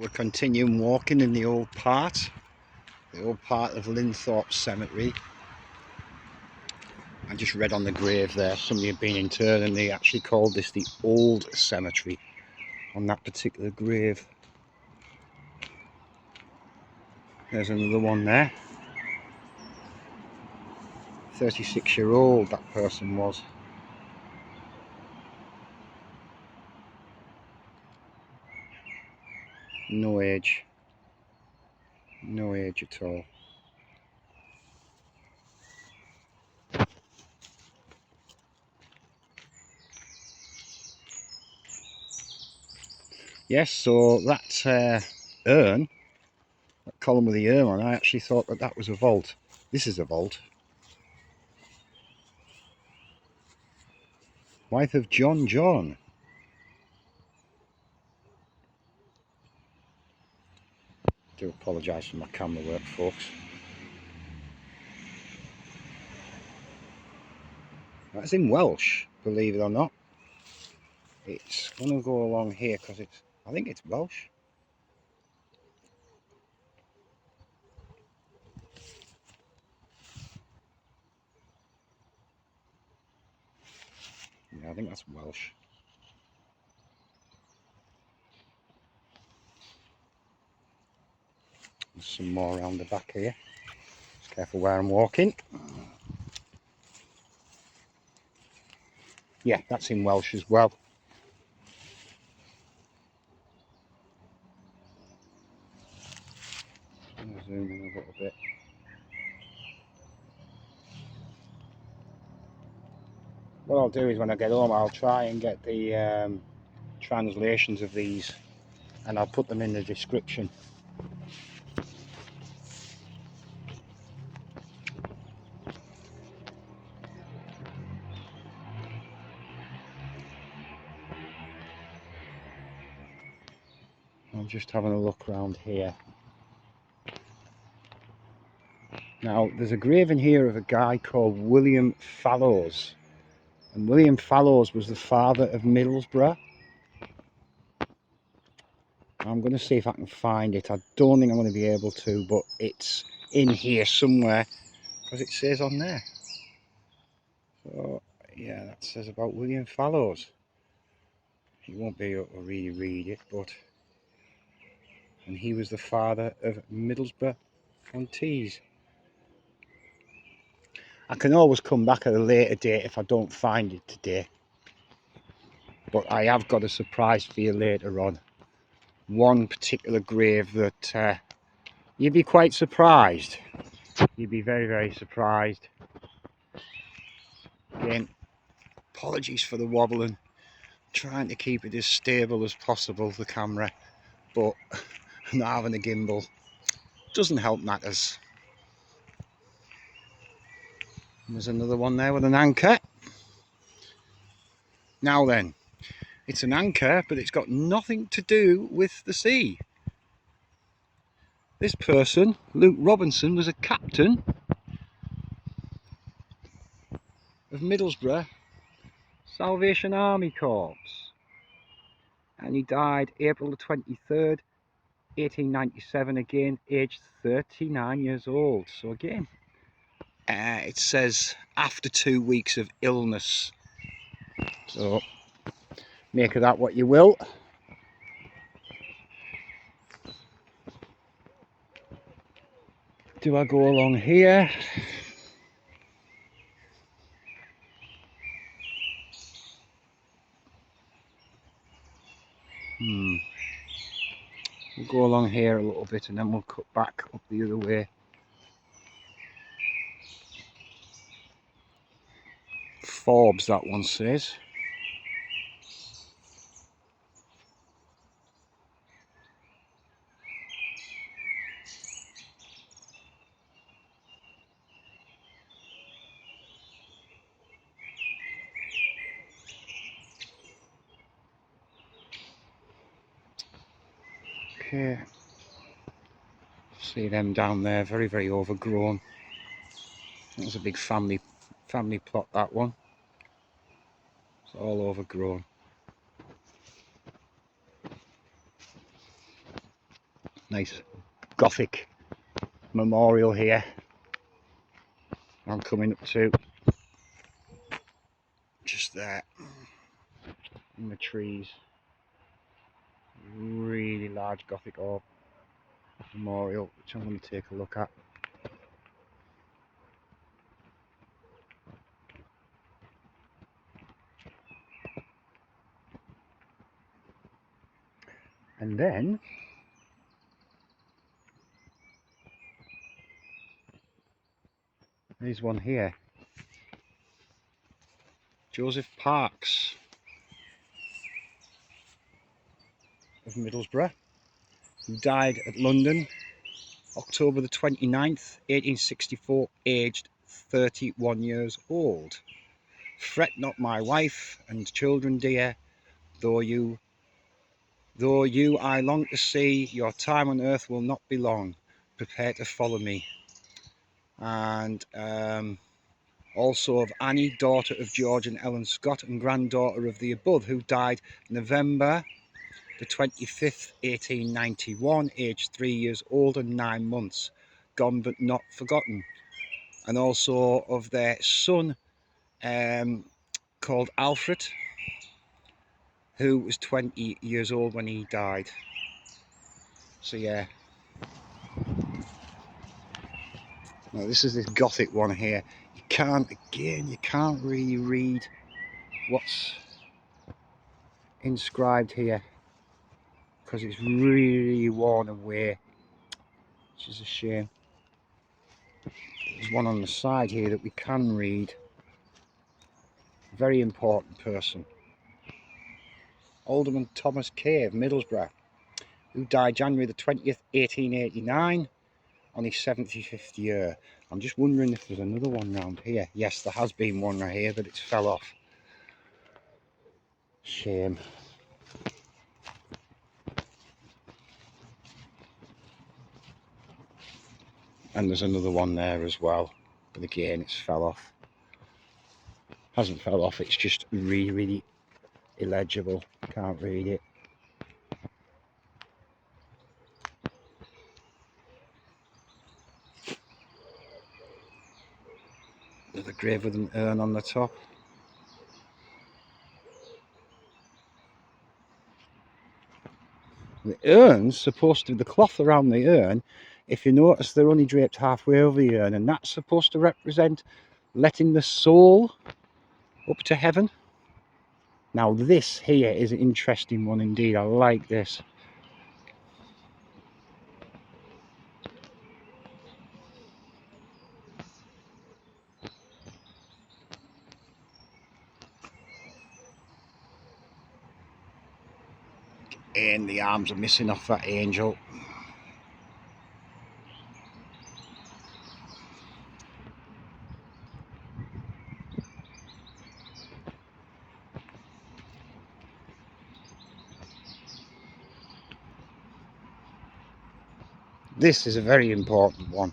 We're continuing walking in the old part of Linthorpe Cemetery. I just read on the grave there, somebody had been interred and they actually called this the old cemetery on that particular grave. There's another one there. 36-year-old that person was. No age. No age at all. Yes, so that urn, that column with the urn on, I actually thought that that was a vault. This is a vault. Wife of John. I do apologise for my camera work, folks. That's in Welsh, believe it or not. It's going to go along here because I think it's Welsh. Yeah, I think that's Welsh. There's some more around the back here. Just careful where I'm walking. Yeah, that's in Welsh as well. I'm going to zoom in a little bit. What I'll do is when I get home, I'll try and get the translations of these and I'll put them in the description. I'm just having a look around here. Now, there's a grave in here of a guy called William Fallows. And William Fallows was the father of Middlesbrough. I'm going to see if I can find it. I don't think I'm going to be able to, but it's in here somewhere because it says on there. So, yeah, that says about William Fallows. You won't be able to really read it, but... And he was the father of Middlesbrough on Tees. I can always come back at a later date if I don't find it today. But I have got a surprise for you later on. One particular grave that you'd be quite surprised. You'd be very, very surprised. Again, apologies for the wobbling. Trying to keep it as stable as possible, the camera. But not having a gimbal doesn't help matters. And there's another one there with an anchor. Now then, it's an anchor, but it's got nothing to do with the sea. This person, Luke Robinson, was a captain of Middlesbrough Salvation Army Corps. And he died April the 23rd, 1897, again, aged 39 years old. So again, it says after 2 weeks of illness. So make of that what you will. Do I go along here? We'll go along here a little bit and then we'll cut back up the other way. Forbes, that one says. Okay. See them down there, very, very overgrown. That's a big family plot, that one. It's all overgrown. Nice Gothic memorial here. I'm coming up to just there in the trees. Really large Gothic orb memorial, which I'm going to take a look at. And then there's one here. Joseph Parks of Middlesbrough, who died at London October the 29th, 1864, aged 31 years old. Fret not, my wife and children dear, though you I long to see, your time on earth will not be long. Prepare to follow me. And also of Annie, daughter of George and Ellen Scott, and granddaughter of the above, who died November the 25th, 1891, aged 3 years old and 9 months, gone but not forgotten. And also of their son, called Alfred, who was 20 years old when he died. So yeah. Now this is this Gothic one here. You can't really read what's inscribed here because it's really worn away, which is a shame. There's one on the side here that we can read. Very important person. Alderman Thomas Kay of Middlesbrough, who died January the 20th, 1889, on his 75th year. I'm just wondering if there's another one round here. Yes, there has been one right here, but it's fell off. Shame. And there's another one there as well, but again it's fell off. Hasn't fell off, it's just really illegible. Can't read it. Another grave with an urn on the top. The urn's supposed to, the cloth around the urn, if you notice, they're only draped halfway over the urn, and that's supposed to represent letting the soul up to heaven. Now this here is an interesting one indeed. I like this. And the arms are missing off that angel. This is a very important one.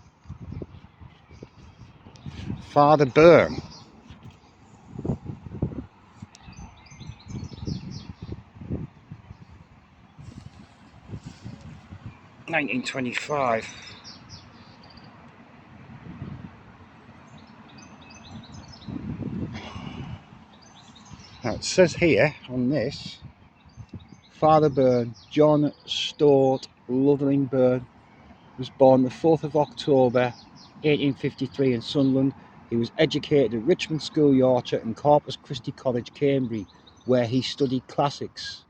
Father Byrne. 1925. Now it says here on this, Father Byrne, John Stort Loveling Byrne, was born the 4th of October 1853 in Sunderland. He was educated at Richmond School, Yorkshire, and Corpus Christi College, Cambridge, where he studied classics.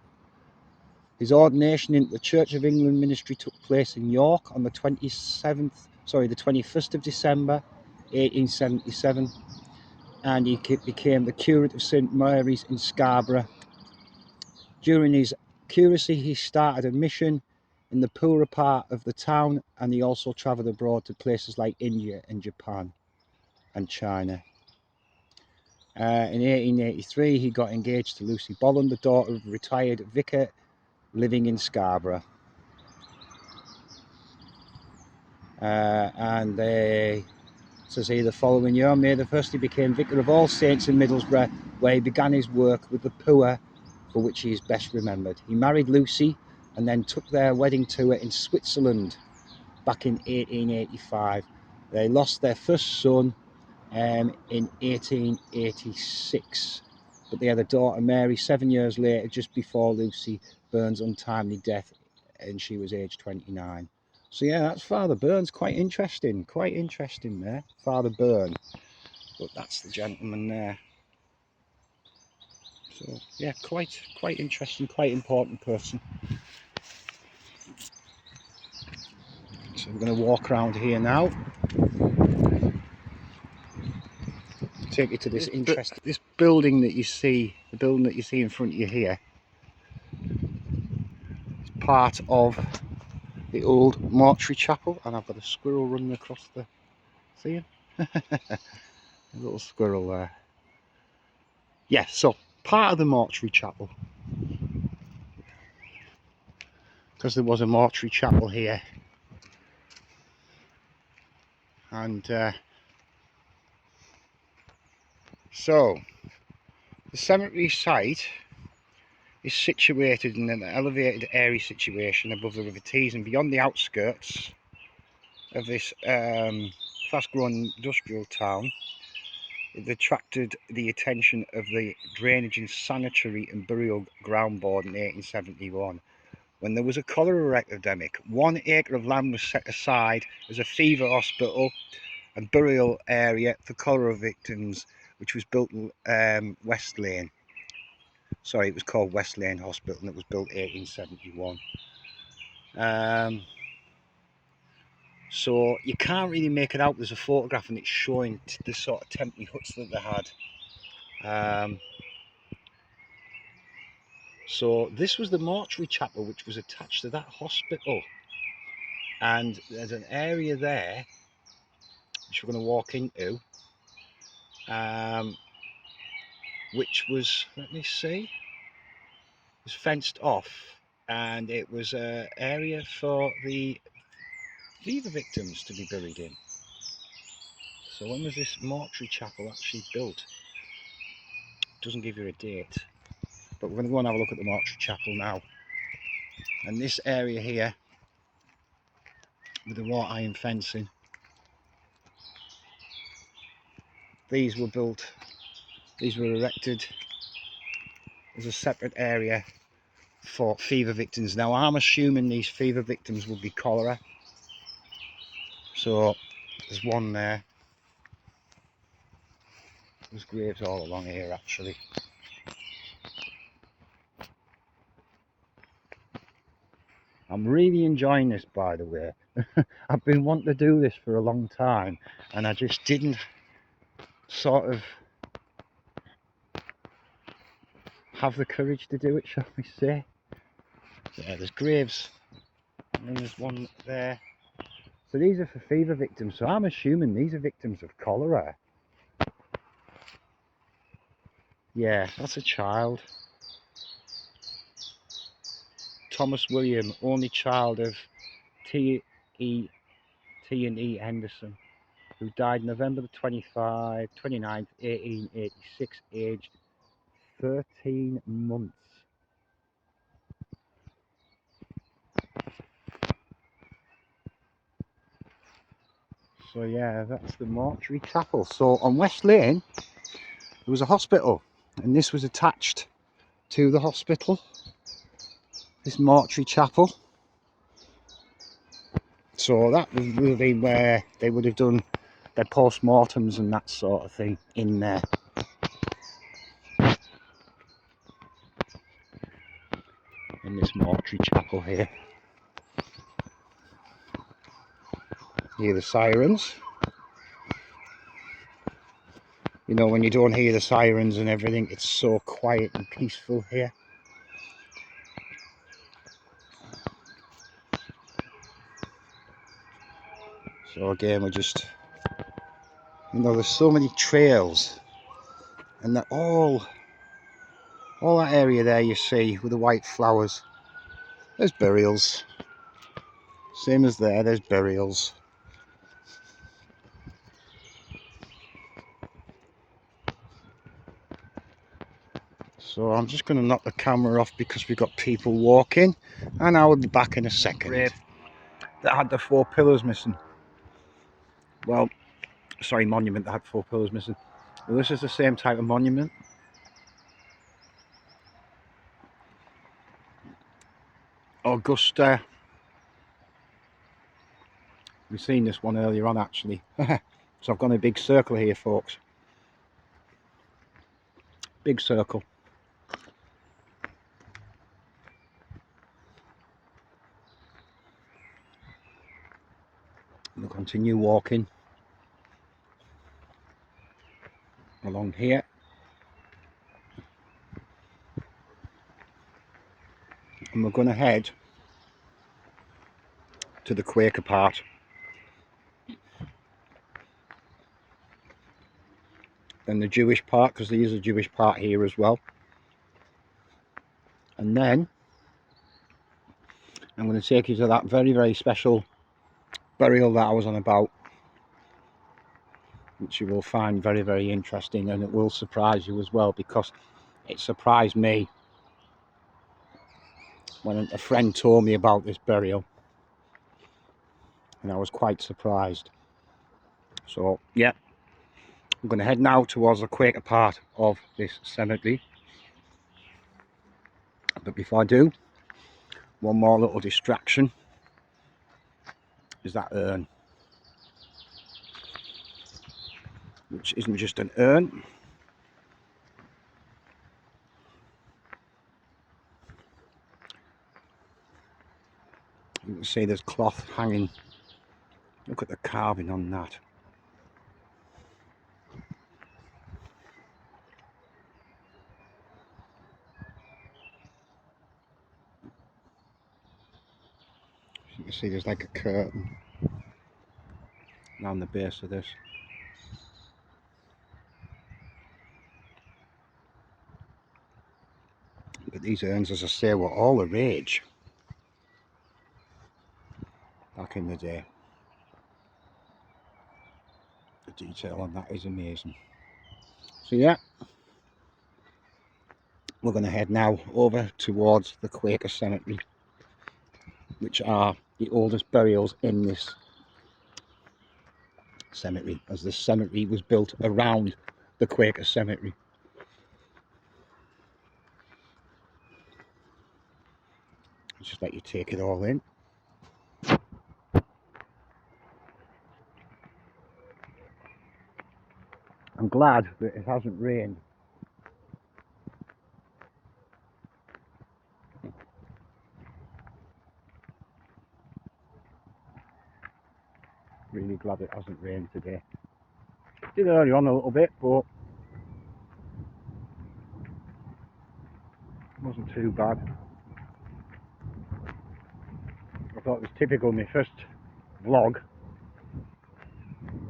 His ordination into the Church of England ministry took place in York on the 21st of December 1877, and he became the curate of St Mary's in Scarborough. During his curacy, he started a mission in the poorer part of the town, and he also travelled abroad to places like India and Japan and China. In 1883, he got engaged to Lucy Bolland, the daughter of a retired vicar living in Scarborough. And it says here, the following year, May the 1st, he became vicar of All Saints in Middlesbrough, where he began his work with the poor, for which he is best remembered. He married Lucy and then took their wedding tour in Switzerland back in 1885. They lost their first son in 1886, but they had a daughter, Mary, 7 years later, just before Lucy Burns' untimely death, and she was aged 29. So yeah, that's Father Burns. Quite interesting there, Father Burn. But that's the gentleman there. So yeah, quite interesting, quite important person. So we're going to walk around here now. Take you to this interesting, this building that you see, the building that you see in front of you here. It's part of the old mortuary chapel, and I've got a squirrel running across the, see him? A little squirrel there. Yeah, so part of the mortuary chapel, because there was a mortuary chapel here, and so the cemetery site is situated in an elevated area situation above the River Tees and beyond the outskirts of this fast-growing industrial town. It attracted the attention of the Drainage and Sanitary and Burial Ground Board in 1871. When there was a cholera epidemic, 1 acre of land was set aside as a fever hospital and burial area for cholera victims, which was built West Lane. Sorry, it was called West Lane Hospital, and it was built 1871. So you can't really make it out. There's a photograph and it's showing the sort of temporary huts that they had. So this was the mortuary chapel, which was attached to that hospital, and there's an area there which we're going to walk into, which was, let me see, was fenced off, and it was an area for the fever victims to be buried in. So when was this mortuary chapel actually built? It doesn't give you a date, but we're going to go and have a look at the mortuary chapel now. And this area here with the wrought iron fencing, these were erected as a separate area for fever victims. Now I'm assuming these fever victims would be cholera. So there's one there. There's graves all along here actually. I'm really enjoying this, by the way. I've been wanting to do this for a long time, and I just didn't sort of have the courage to do it, shall we say. Yeah, there's graves, and then there's one there. So these are for fever victims, so I'm assuming these are victims of cholera. Yeah, that's a child. Thomas William, only child of T and E Henderson, who died November the 29th, 1886, aged 13 months. So yeah, that's the mortuary chapel. So on West Lane, there was a hospital, and this was attached to the hospital, this mortuary chapel. So that would have been where they would have done their post-mortems and that sort of thing in there. In this mortuary chapel here. Hear the sirens. You know, when you don't hear the sirens and everything, it's so quiet and peaceful here. So again, we're just, you know, there's so many trails, and they're all that area there you see with the white flowers. There's burials. Same as there, there's burials. So I'm just going to knock the camera off because we've got people walking, and I will be back in a second. Grave that had the 4 pillars missing. Well, sorry, monument that had 4 pillars missing. Well, this is the same type of monument. Augusta. We've seen this one earlier on actually. So I've got a big circle here, folks. Big circle. We'll continue walking along here. And we're going to head to the Quaker part. Then the Jewish part, because there is a Jewish part here as well. And then I'm going to take you to that very, very special burial that I was on about, which you will find very, very interesting, and it will surprise you as well, because it surprised me when a friend told me about this burial, and I was quite surprised. So yeah, I'm going to head now towards the Quaker part of this cemetery. But before I do, one more little distraction is that urn, which isn't just an urn. You can see there's cloth hanging. Look at the carving on that. You can see there's like a curtain around the base of this. But these urns, as I say, were all the rage back in the day. The detail on that is amazing. So yeah, we're going to head now over towards the Quaker cemetery, which are the oldest burials in this cemetery, as this cemetery was built around the Quaker cemetery. Just let you take it all in. I'm glad that it hasn't rained. Really glad it hasn't rained today. It did earlier on a little bit, but it wasn't too bad. I thought it was typical my first vlog,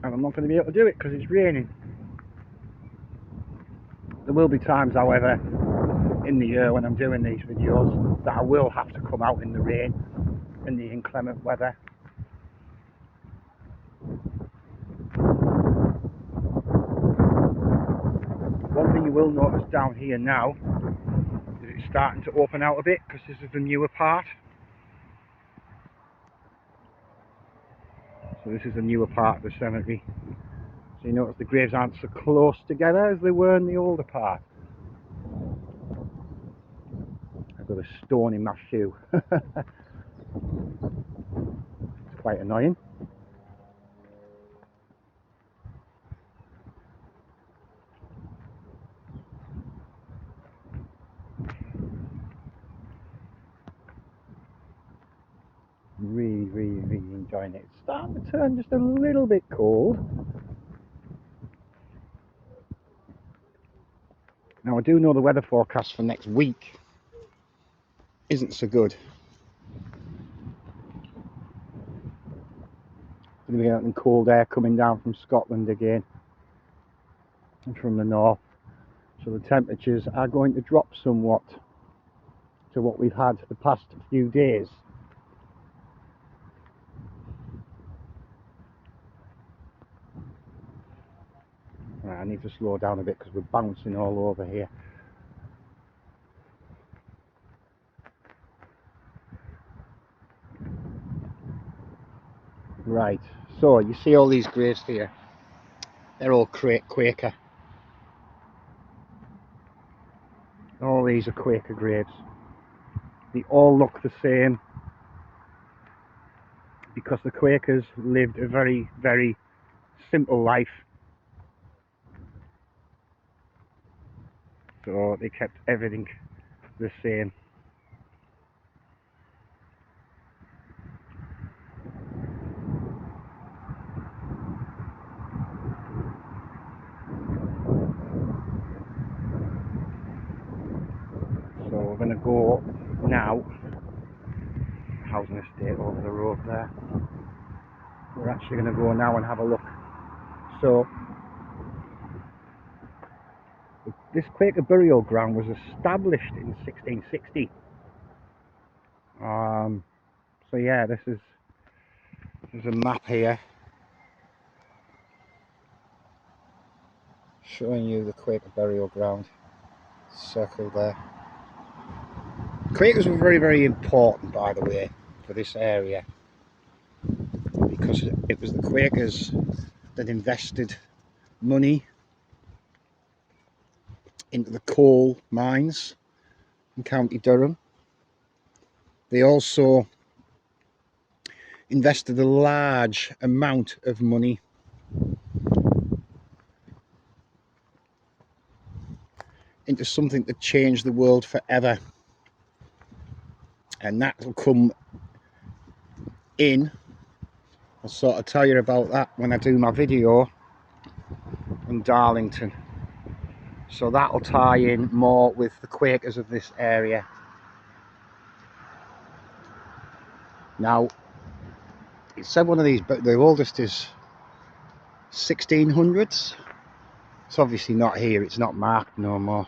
and I'm not going to be able to do it because it's raining. There will be times, however, in the year when I'm doing these videos that I will have to come out in the rain, in the inclement weather. One thing you will notice down here now is it's starting to open out a bit, because this is the newer part. So this is the newer part of the cemetery. So you notice the graves aren't so close together as they were in the older part. I've got a stone in my shoe. It's quite annoying. Really, really, really enjoying it. It's starting to turn just a little bit cold. Now I do know the weather forecast for next week isn't so good. Going to be getting cold air coming down from Scotland again and from the north. So the temperatures are going to drop somewhat to what we've had the past few days. Right, I need to slow down a bit because we're bouncing all over here. Right, so you see all these graves here, they're all Quaker. All these are Quaker graves. They all look the same because the Quakers lived a very, very simple life. So they kept everything the same. So we're going to go now, housing estate over the road there. We're actually going to go now and have a look. So this Quaker burial ground was established in 1660. So yeah, there's a map here showing you the Quaker burial ground, circle there. Quakers were very, very important, by the way, for this area, because it was the Quakers that invested money into the coal mines in County Durham. They also invested a large amount of money into something that changed the world forever, and that will come in. I'll sort of tell you about that when I do my video on Darlington, so that'll tie in more with the Quakers of this area. Now, it said one of these, but the oldest is 1600s. It's obviously not here, it's not marked no more.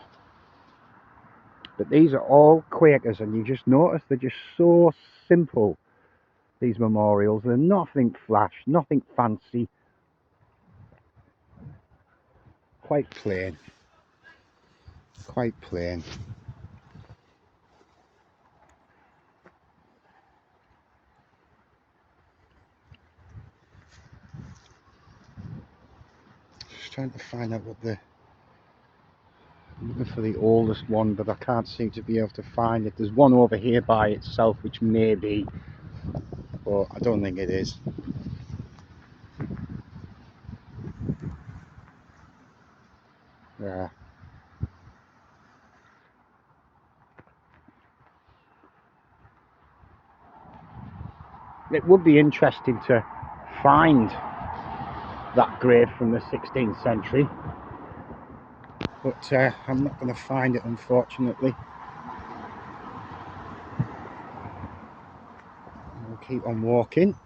But these are all Quakers, and you just notice they're just so simple, these memorials. They're nothing flash, nothing fancy, quite plain, quite plain. Just trying to find out what I'm looking for the oldest one, but I can't seem to be able to find it. There's one over here by itself which may be, but I don't think it is. Yeah. It would be interesting to find that grave from the 16th century, but I'm not going to find it, unfortunately. We'll keep on walking.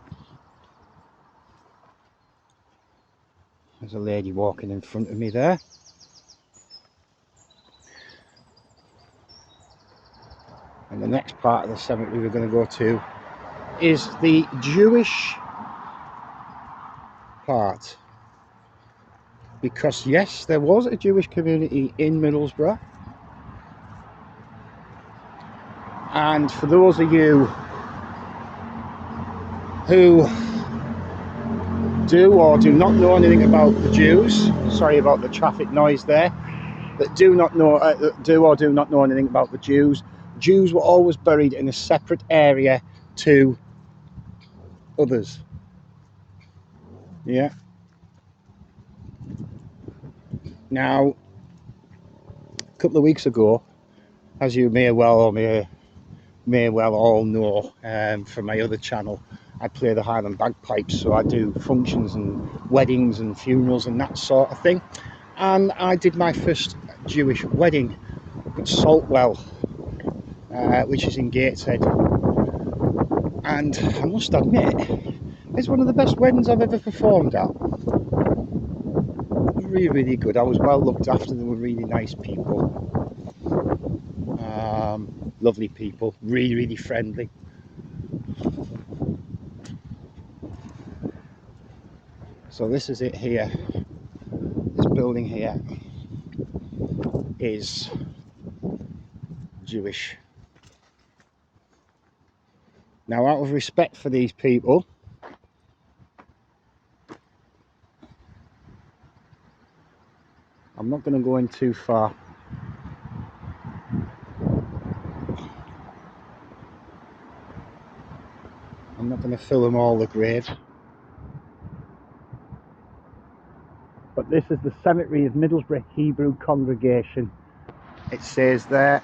There's a lady walking in front of me there. And the next part of the cemetery we're going to go to is the Jewish part. Because yes, there was a Jewish community in Middlesbrough. And for those of you who do or do not know anything about the Jews, sorry about the traffic noise there, that do or do not know anything about the Jews, Jews were always buried in a separate area to others. Yeah. Now, a couple of weeks ago, as you may well all know from my other channel, I play the Highland bagpipes, so I do functions and weddings and funerals and that sort of thing. And I did my first Jewish wedding at Saltwell, which is in Gateshead. And I must admit, it's one of the best weddings I've ever performed at. Really, really good. I was well looked after. They were really nice people. Lovely people, really, really friendly. So this is it here. This building here is Jewish. Now, out of respect for these people, I'm not going to go in too far. I'm not going to film all the graves. But this is the cemetery of Middlesbrough Hebrew Congregation. It says there.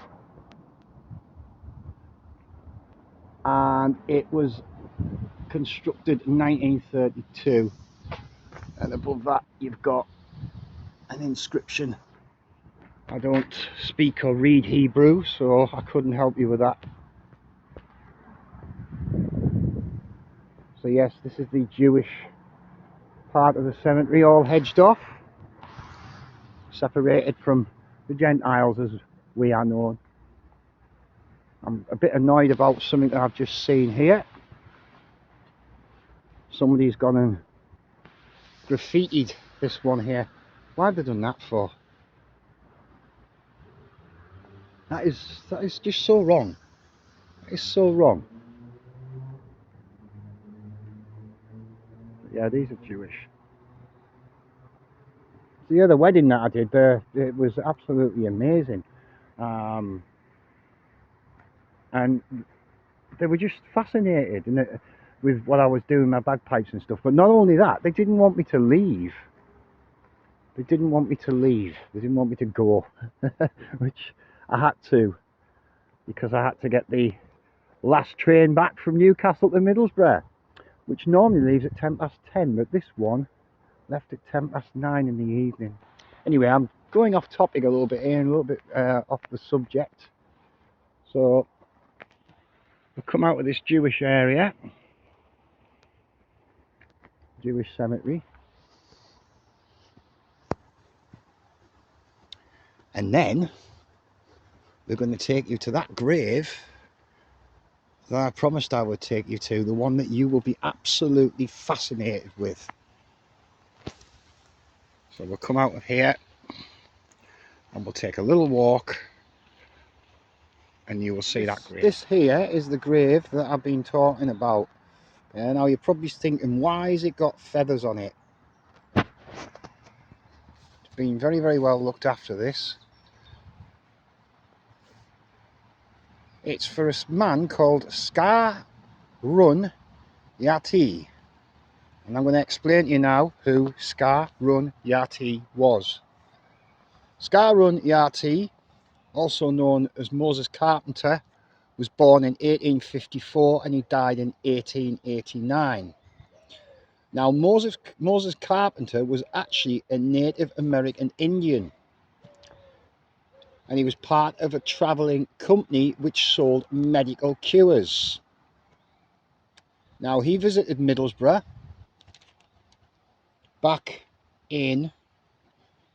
And it was constructed in 1932. And above that you've got an inscription. I don't speak or read Hebrew, so I couldn't help you with that. So yes, this is the Jewish part of the cemetery, all hedged off, separated from the Gentiles as we are known. I'm a bit annoyed about something that I've just seen here. Somebody's gone and graffitied this one here. Why have they done that for? That is just so wrong. That is so wrong. Yeah, these are Jewish. So yeah, the wedding that I did there, it was absolutely amazing. And they were just fascinated with what I was doing, my bagpipes and stuff. But not only that, they didn't want me to leave. They didn't want me to leave. They didn't want me to go, which I had to, because I had to get the last train back from Newcastle to Middlesbrough, which normally leaves at 10:10, but this one left at 9:10 in the evening. Anyway, I'm going off topic a little bit here and a little bit off the subject. So we've come out of this Jewish area, Jewish cemetery, and then we're going to take you to that grave that I promised I would take you to, the one that you will be absolutely fascinated with. So we'll come out of here and we'll take a little walk and you will see that grave. This here is the grave that I've been talking about. Now you're probably thinking, why has it got feathers on it? It's been very, very well looked after, this. It's for a man called Scar Run Yati. And I'm going to explain to you now who Scar Run Yati was. Scar Run Yati, also known as Moses Carpenter, was born in 1854 and he died in 1889. Now Moses Carpenter was actually a Native American Indian, and he was part of a travelling company which sold medical cures. Now he visited Middlesbrough back in,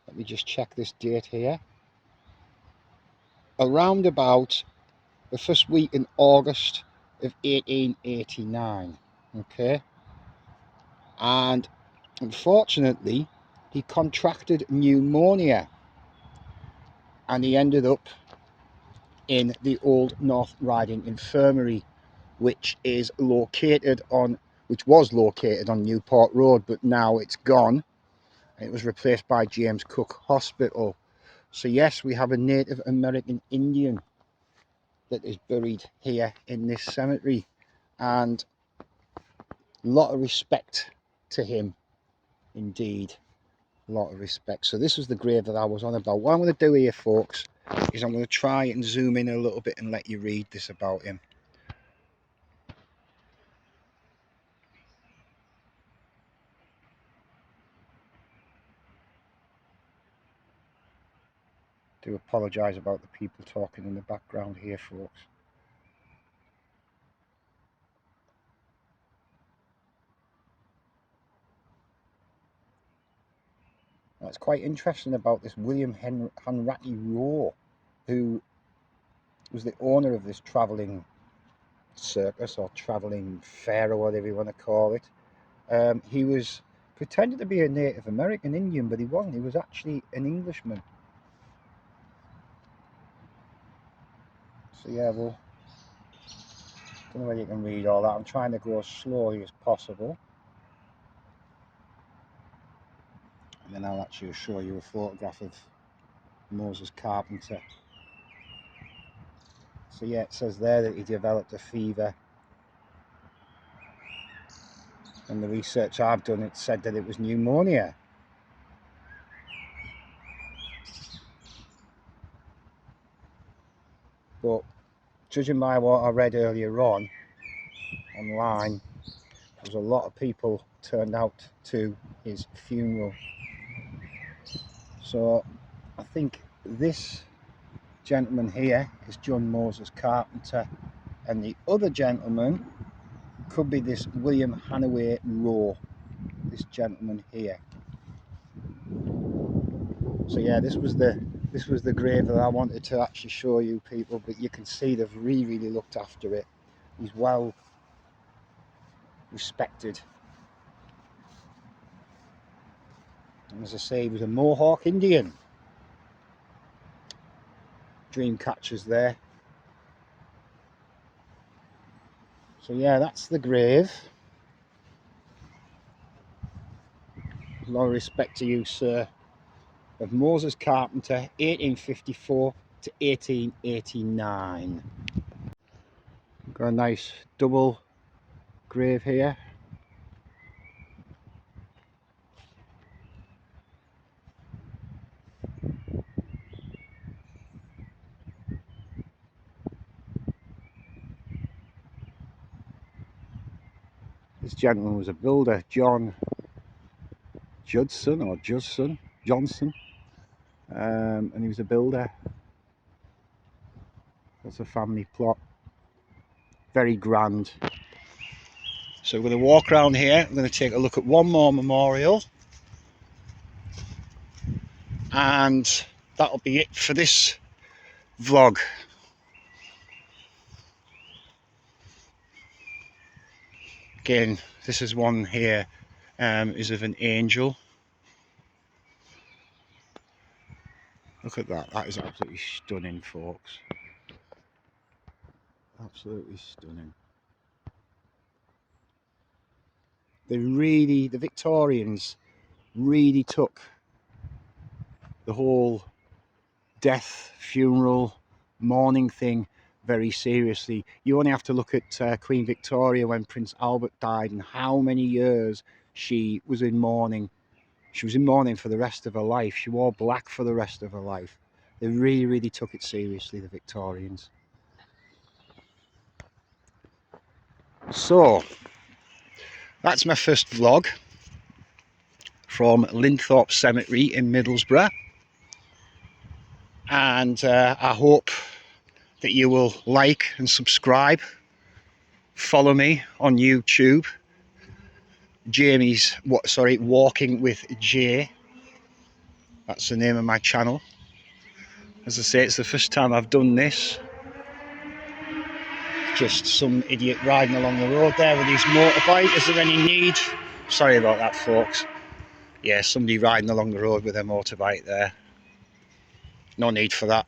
let me just check this date here, around about the first week in August of 1889. Okay, and unfortunately he contracted pneumonia and he ended up in the Old North Riding Infirmary, which was located on Newport Road, but now it's gone. It was replaced by James Cook Hospital. So yes, we have a Native American Indian that is buried here in this cemetery, and a lot of respect to him, indeed, a lot of respect. So this was the grave that I was on about. What I'm going to do here, folks, is I'm going to try and zoom in a little bit and let you read this about him. I do apologise about the people talking in the background here, folks. It's quite interesting about this William Hanratty Rowe, who was the owner of this travelling circus or travelling fair or whatever you want to call it. He was pretended to be a Native American Indian, but he wasn't. He was actually an Englishman. So yeah, well, I don't know whether you can read all that. I'm trying to go as slowly as possible, and then I'll actually show you a photograph of Moses Carpenter. So yeah, it says there that he developed a fever, and the research I've done, it said that it was pneumonia. But judging by what I read earlier on online, there was a lot of people turned out to his funeral. So I think this gentleman here is John Moses Carpenter, and the other gentleman could be this William Hanaway Rowe, this gentleman here. So yeah, this was the grave that I wanted to actually show you people, but you can see they've really looked after it. He's well respected. And as I say, he was a Mohawk Indian. Dream catchers there. So yeah, that's the grave. A lot of respect to you, sir. Of Moses Carpenter, 1854 to 1889. Got a nice double grave here. This gentleman was a builder, John Judson or Johnson, and he was a builder. That's a family plot, very grand. So we're going to walk around here. I'm going to take a look at one more memorial, and that'll be it for this vlog. Again, this is one here, is of an angel. Look at that, that is absolutely stunning, folks. Absolutely stunning. The Victorians really took the whole death, funeral, mourning thing very seriously. You only have to look at Queen Victoria when Prince Albert died, and how many years she was in mourning. She was in mourning for the rest of her life. She wore black for the rest of her life. They really took it seriously, the Victorians. So that's my first vlog from Linthorpe Cemetery in Middlesbrough, and I hope that you will like and subscribe. Follow me on YouTube, Walking with Jay. That's the name of my channel. As I say, it's the first time I've done this. Just some idiot riding along the road there with his motorbike. Is there any need? Sorry about that, folks. Yeah, somebody riding along the road with their motorbike there. No need for that.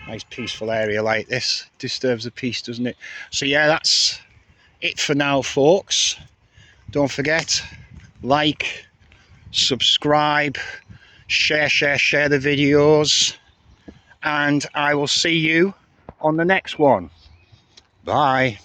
Nice peaceful area like this. Disturbs the peace, doesn't it? So yeah, that's it for now, folks. Don't forget, like, subscribe, share the videos, and I will see you on the next one. Bye.